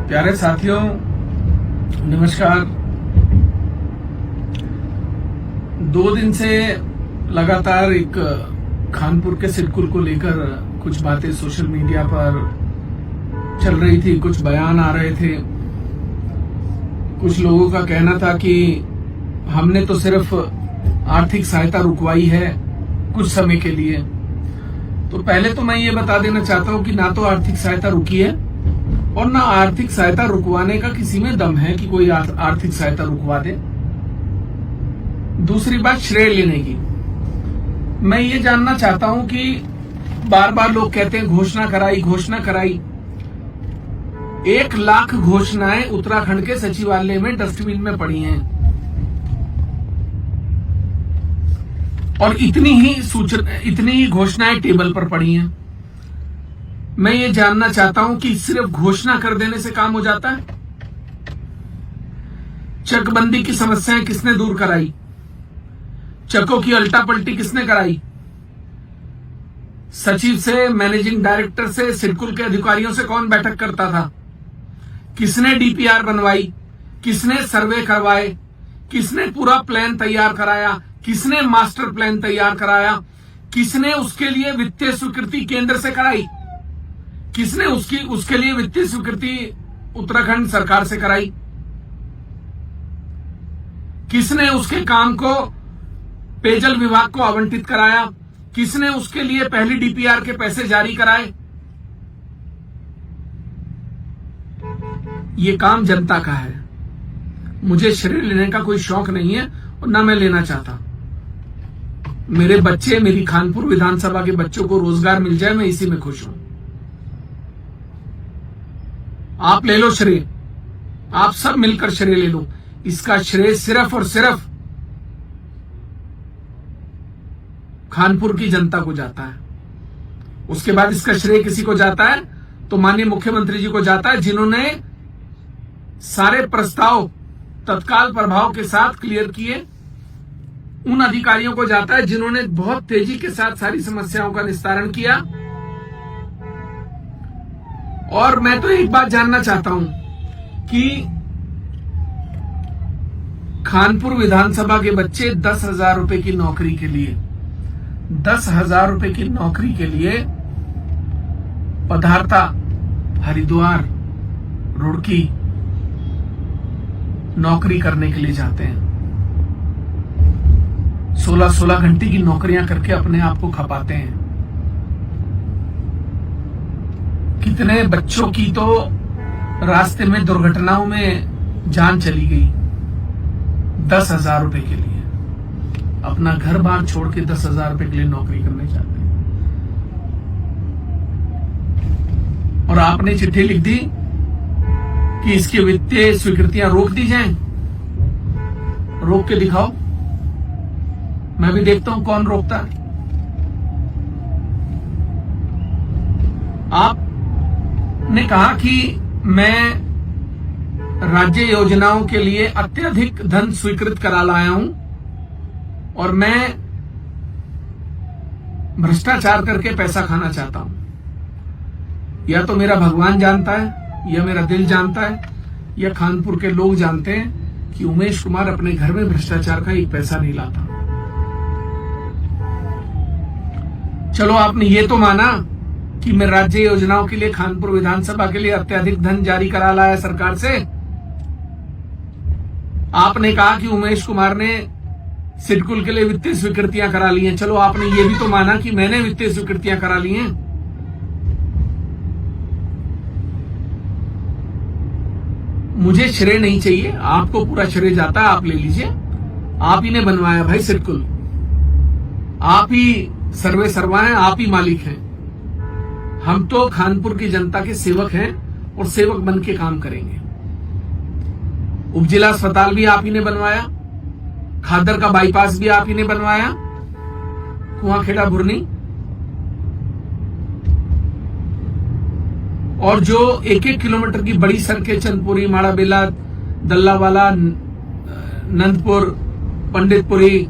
प्यारे साथियों, नमस्कार। 2 दिन से लगातार एक खानपुर के सिडकुल को लेकर कुछ बातें सोशल मीडिया पर चल रही थी, कुछ बयान आ रहे थे। कुछ लोगों का कहना था कि हमने तो सिर्फ आर्थिक सहायता रुकवाई है कुछ समय के लिए। तो पहले तो मैं ये बता देना चाहता हूं कि ना तो आर्थिक सहायता रुकी है और ना आर्थिक सहायता रुकवाने का किसी में दम है कि कोई आर्थिक सहायता रुकवा दे। दूसरी बात, श्रेय लेने की। मैं ये जानना चाहता हूं कि बार बार लोग कहते हैं घोषणा कराई। 1 लाख घोषणाएं उत्तराखंड के सचिवालय में डस्टबिन में पड़ी हैं और इतनी ही घोषणाएं टेबल पर पड़ी हैं। मैं ये जानना चाहता हूं कि सिर्फ घोषणा कर देने से काम हो जाता है? चकबंदी की समस्याएं किसने दूर कराई? चकों की अल्टा पलटी किसने कराई? सचिव से, मैनेजिंग डायरेक्टर से, सिडकुल के अधिकारियों से कौन बैठक करता था? किसने डीपीआर बनवाई? किसने सर्वे करवाए? किसने पूरा प्लान तैयार कराया? किसने मास्टर प्लान तैयार कराया? किसने उसके लिए वित्तीय स्वीकृति केंद्र से कराई? किसने उसके लिए वित्तीय स्वीकृति उत्तराखंड सरकार से कराई? किसने उसके काम को पेयजल विभाग को आवंटित कराया? किसने उसके लिए पहली डीपीआर के पैसे जारी कराए? ये काम जनता का है। मुझे श्रेय लेने का कोई शौक नहीं है और ना मैं लेना चाहता। मेरे बच्चे, मेरी खानपुर विधानसभा के बच्चों को रोजगार मिल जाए, मैं इसी में खुश हूं। आप ले लो श्रेय, आप सब मिलकर श्रेय ले लो। इसका श्रेय सिर्फ और सिर्फ खानपुर की जनता को जाता है। उसके बाद इसका श्रेय किसी को जाता है तो माननीय मुख्यमंत्री जी को जाता है, जिन्होंने सारे प्रस्ताव तत्काल प्रभाव के साथ क्लियर किए। उन अधिकारियों को जाता है जिन्होंने बहुत तेजी के साथ सारी समस्याओं का निस्तारण किया। और मैं तो एक बात जानना चाहता हूं कि खानपुर विधानसभा के बच्चे 10,000 रुपए की नौकरी के लिए 10,000 रुपए की नौकरी के लिए पधारता हरिद्वार, रुड़की नौकरी करने के लिए जाते हैं। 16-16 घंटे की नौकरियां करके अपने आप को खपाते हैं। कितने बच्चों की तो रास्ते में दुर्घटनाओं में जान चली गई 10,000 रुपए के लिए। अपना घर बार छोड़ के 10,000 रुपए के लिए नौकरी करने जाते हैं। और आपने चिट्ठी लिख दी कि इसकी वित्तीय स्वीकृतियां रोक दी जाएं। रोक के दिखाओ, मैं भी देखता हूं कौन रोकता है। आपने कहा कि मैं राज्य योजनाओं के लिए अत्यधिक धन स्वीकृत करा लाया हूं और मैं भ्रष्टाचार करके पैसा खाना चाहता हूं। या तो मेरा भगवान जानता है, या मेरा दिल जानता है, या खानपुर के लोग जानते हैं कि उमेश कुमार अपने घर में भ्रष्टाचार का एक पैसा नहीं लाता। चलो, आपने ये तो माना कि मैं राज्य योजनाओं के लिए खानपुर विधानसभा के लिए अत्यधिक धन जारी करा लाया सरकार से। आपने कहा कि उमेश कुमार ने सिडकुल के लिए वित्तीय स्वीकृतियां करा ली हैं। चलो, आपने ये भी तो माना कि मैंने वित्तीय स्वीकृतियां करा ली हैं। मुझे श्रेय नहीं चाहिए, आपको पूरा श्रेय जाता है, आप ले लीजिए। आप ही ने बनवाया भाई सिडकुल, आप ही सर्वे सर्वा हैं, आप ही मालिक हैं। हम तो खानपुर की जनता के सेवक हैं और सेवक बन के काम करेंगे। उपजिला अस्पताल भी आप ही ने बनवाया, खादर का बाईपास भी आप ही ने बनवाया, कुआंखेड़ा भुरनी, और जो 1-1 किलोमीटर की बड़ी सड़कें चंदपुरी, माड़ाबेला, दल्लावाला, नंदपुर, पंडितपुरी,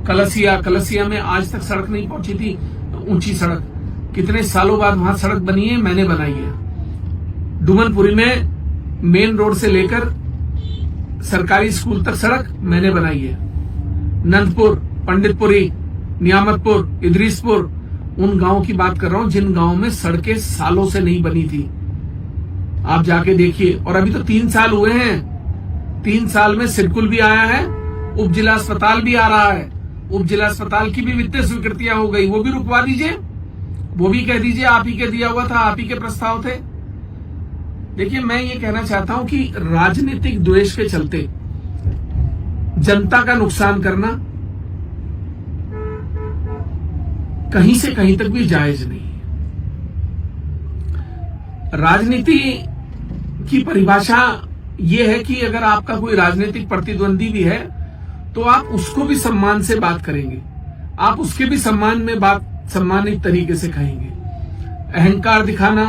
कलसिया में आज तक सड़क नहीं पहुंची थी। ऊंची सड़क कितने सालों बाद वहां सड़क बनी है, मैंने बनाई है। डुमनपुरी में मेन रोड से लेकर सरकारी स्कूल तक सड़क मैंने बनाई है। नंदपुर, पंडितपुरी, नियामतपुर, इदरीसपुर, उन गांवों की बात कर रहा हूं जिन गांवों में सड़कें सालों से नहीं बनी थी। आप जाके देखिए। और अभी तो 3 साल हुए हैं। 3 साल में सिडकुल भी आया है, उप जिला अस्पताल भी आ रहा है। उप जिला अस्पताल की भी वित्तीय स्वीकृतियां हो गई, वो भी रुकवा दीजिए, वो भी कह दीजिए आप ही के दिया हुआ था, आप ही के प्रस्ताव थे। देखिए, मैं ये कहना चाहता हूं कि राजनीतिक द्वेष के चलते जनता का नुकसान करना कहीं से कहीं तक भी जायज नहीं है। राजनीति की परिभाषा ये है कि अगर आपका कोई राजनीतिक प्रतिद्वंदी भी है तो आप उसको भी सम्मान से बात करेंगे, आप उसके भी सम्मान में बात सम्मानित तरीके से कहेंगे। अहंकार दिखाना,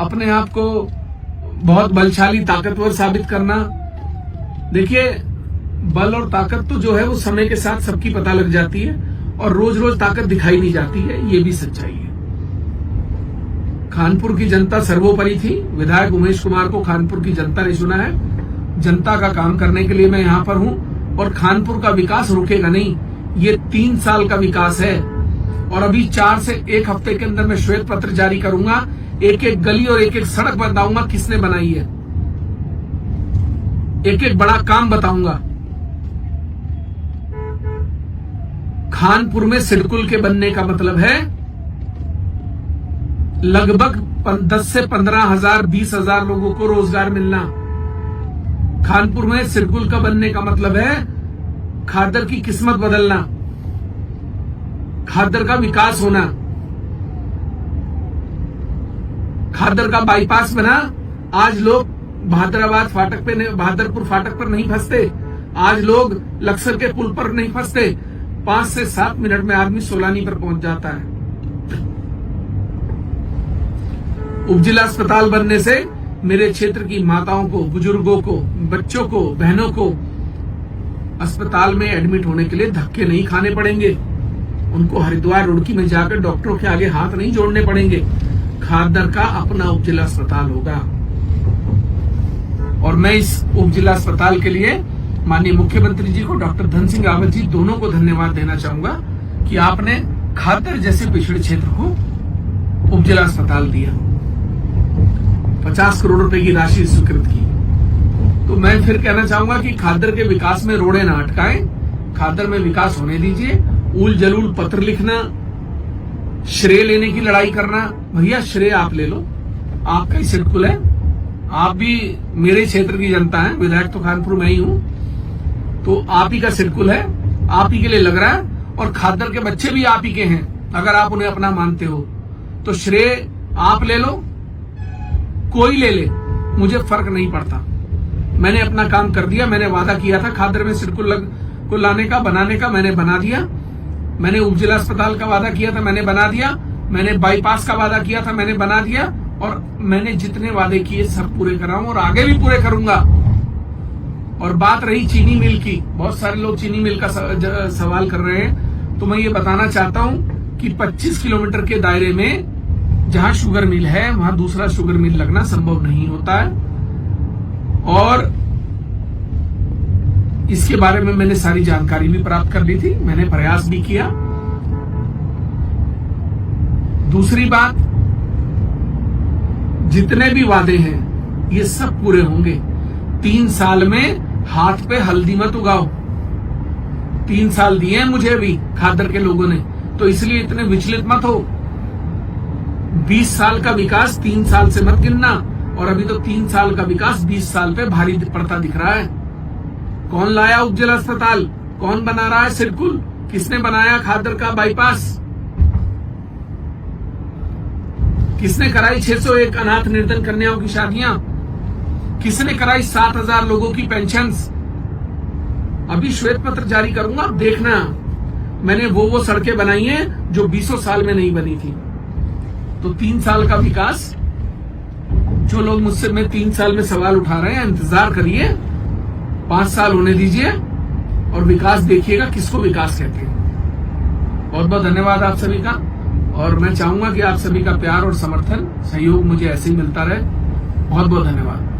अपने आप को बहुत बलशाली ताकतवर साबित करना, देखिए बल और ताकत तो जो है वो समय के साथ सबकी पता लग जाती है और रोज रोज ताकत दिखाई नहीं जाती है, ये भी सच्चाई है। खानपुर की जनता सर्वोपरि थी। विधायक उमेश कुमार को खानपुर की जनता ने चुना है। जनता का काम करने के लिए मैं यहां पर हूं और खानपुर का विकास रुकेगा नहीं। ये 3 साल का विकास है और अभी 4 से 1 हफ्ते के अंदर मैं श्वेत पत्र जारी करूंगा, एक एक गली और एक एक सड़क बताऊंगा किसने बनाई है, एक एक बड़ा काम बताऊंगा। खानपुर में सिडकुल के बनने का मतलब है लगभग 10 से 15 हजार 20 हजार लोगों को रोजगार मिलना। खानपुर में सिडकुल का बनने का मतलब है खादर की किस्मत बदलना, खादर का विकास होना। खादर का बाईपास बना, आज लोग बहादुरपुर फाटक पर नहीं फंसते, आज लोग लक्सर के पुल पर नहीं फंसते। 5 से 7 मिनट में आदमी सोलानी पर पहुंच जाता है। उपजिला अस्पताल बनने से मेरे क्षेत्र की माताओं को, बुजुर्गों को, बच्चों को, बहनों को अस्पताल में एडमिट होने के लिए धक्के नहीं खाने पड़ेंगे। उनको हरिद्वार रुड़की में जाकर डॉक्टरों के आगे हाथ नहीं जोड़ने पड़ेंगे। खादर का अपना उपजिला अस्पताल होगा और मैं इस उपजिला अस्पताल के लिए माननीय मुख्यमंत्री जी को, डॉक्टर धन सिंह रावत जी दोनों को धन्यवाद देना चाहूंगा कि आपने खादर जैसे पिछड़े क्षेत्र को उपजिला अस्पताल दिया, 50 करोड़ रुपए की राशि स्वीकृत की। तो मैं फिर कहना चाहूंगा कि खादर के विकास में रोड़े ना अटकाएं, खादर में विकास होने दीजिए। उल जलूल पत्र लिखना, श्रेय लेने की लड़ाई करना, भैया श्रेय आप ले लो, आपका ही सिडकुल है, आप भी मेरे क्षेत्र की जनता है, विधायक तो खानपुर में ही हूं, तो आप ही का सिडकुल है, आप ही के लिए लग रहा है और खादर के बच्चे भी आप ही के हैं। अगर आप उन्हें अपना मानते हो तो श्रेय आप ले लो, कोई ले ले, मुझे फर्क नहीं पड़ता। मैंने अपना काम कर दिया। मैंने वादा किया था खादर में सिडकुल को लाने का, बनाने का, मैंने बना दिया। मैंने उपजिला अस्पताल का वादा किया था, मैंने बना दिया। मैंने बाईपास का वादा किया था, मैंने बना दिया। और मैंने जितने वादे किए सब पूरे कर रहा हूं और आगे भी पूरे करूंगा। और बात रही चीनी मिल की, बहुत सारे लोग चीनी मिल का सवाल कर रहे हैं, तो मैं ये बताना चाहता हूं कि 25 किलोमीटर के दायरे में जहां शुगर मिल है वहां दूसरा शुगर मिल लगना संभव नहीं होता है और इसके बारे में मैंने सारी जानकारी भी प्राप्त कर ली थी, मैंने प्रयास भी किया। दूसरी बात, जितने भी वादे हैं ये सब पूरे होंगे। 3 साल में हाथ पे हल्दी मत उगाओ। 3 साल दिए हैं मुझे अभी खादर के लोगों ने, तो इसलिए इतने विचलित मत हो। 20 साल का विकास 3 साल से मत गिनना, और अभी तो 3 साल का विकास 20 साल पे भारी पड़ता दिख रहा है। कौन लाया उपजिला अस्पताल, कौन बना रहा है सिडकुल, किसने बनाया खादर का बाईपास, किसने कराई 601 अनाथ निर्धन कन्याओं की शादियां, किसने कराई 7,000 लोगों की पेंशन्स। अभी श्वेत पत्र जारी करूंगा, आप देखना। मैंने वो सड़कें बनाई हैं जो 20 साल में नहीं बनी थी। तो 3 साल का विकास, जो लोग मुझसे में 3 साल में सवाल उठा रहे हैं, इंतजार करिए, 5 साल होने दीजिए और विकास देखिएगा किसको विकास कहते हैं। बहुत बहुत धन्यवाद आप सभी का, और मैं चाहूंगा कि आप सभी का प्यार और समर्थन, सहयोग मुझे ऐसे ही मिलता रहे। बहुत बहुत धन्यवाद।